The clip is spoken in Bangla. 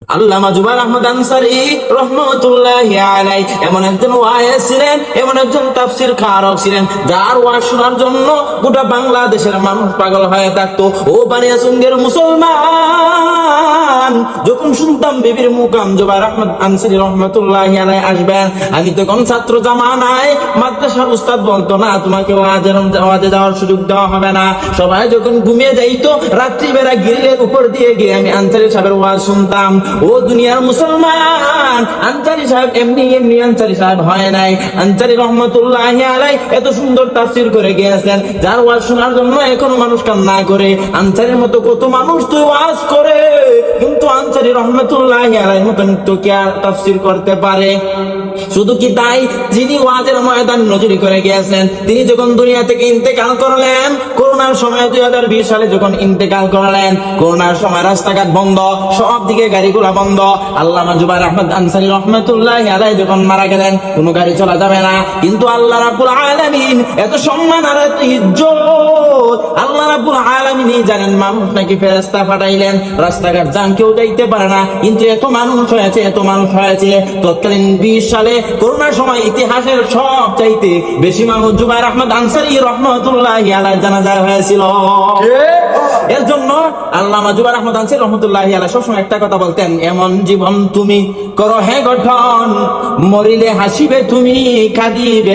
আল্লামা জুবায়ের আহমদ আনসারী রাহমাতুল্লাহি আলাইহি এমন একজন ওয়াইজ ছিলেন, এমন একজন তাফসীর কারক ছিলেন, যার ওয়াজ শোনার জন্য গোটা বাংলাদেশের মানুষ পাগল হয়ে থাকতো। ও বানিয়াচঙ্গের মুসলমান, যখন শুনতাম বিবির মুকাম জুবায়ের আহমদ আনসারী রাহমাতুল্লাহি আলাইহি আসবেন, আমি তখন ছাত্র জামানায় মাদ্রাসার উস্তাদ বলতো না, তোমাকে ওয়াজে যাওয়ার সুযোগ দেওয়া হবে না। সবাই যখন ঘুমিয়ে যাইতো, রাত্রিবেলা গ্রিলের উপর দিয়ে গিয়ে আমি আনসারী সাহেবের ওয়াজ শুনতাম। ও দুনিয়ার মুসলমান, আনসারী সাহেব এমনি আনসারী সাহেব হয় নাই। আনসারী রহমতুল্লাহি আলাইহি এত সুন্দর তাফসীর করে গিয়েছেন, যার ওয়াজ শোনার জন্য এখন মানুষ কান্না করে। আনসারীর মতো কত মানুষ তো ওয়াজ করে, কিন্তু আনসারী রহমতুল্লাহি আলাইহির মতন তো কে আর তাফসীর করতে পারে? শুধু কি তাই, যিনি ওয়াজের ময়দান নজরি করে গিয়েছেন, তিনি যখন দুনিয়া থেকে ইন্তেকাল করলেন, করোনার সময় 2020 সালে যখন ইন্তেকাল করলেন, করোনার সময় রাস্তাঘাট বন্ধ, সব দিকে গাড়িগুলা বন্ধ। আল্লামা জুবায়ের আহমদ আনসারী রাহমাতুল্লাহি আলাইহি যখন মারা গেলেন, কোনো গাড়ি চলা যাবে না, কিন্তু আল্লাহ রাব্বুল আলামিন এত সম্মান আর এত ইজ্জত, আল্লাহ রাব্বুল আলামিনই জানেন মানুষ নাকি ফেরেশতা পাঠাইলেন, রাস্তাঘাট জাম, কেউ যাইতে পারে না, কিন্তু এত মানুষ হয়েছে। তৎকালীন 20 সালে করোনার সময় ইতিহাসের সব চাইতে বেশি মানুষ জুবায়ের আহমদ আনসারী রাহমাতুল্লাহি আলাইহি জানাজায় হয়েছিল। এর জন্য আল্লামা জুবায়ের আহমদ আনসারী রাহমাতুল্লাহি আলাইহি সবসময় একটা কথা বলতেন, এমন জীবন তুমি করো হে গঠন, মরিলে হাসিবে তুমি কাঁদিবে।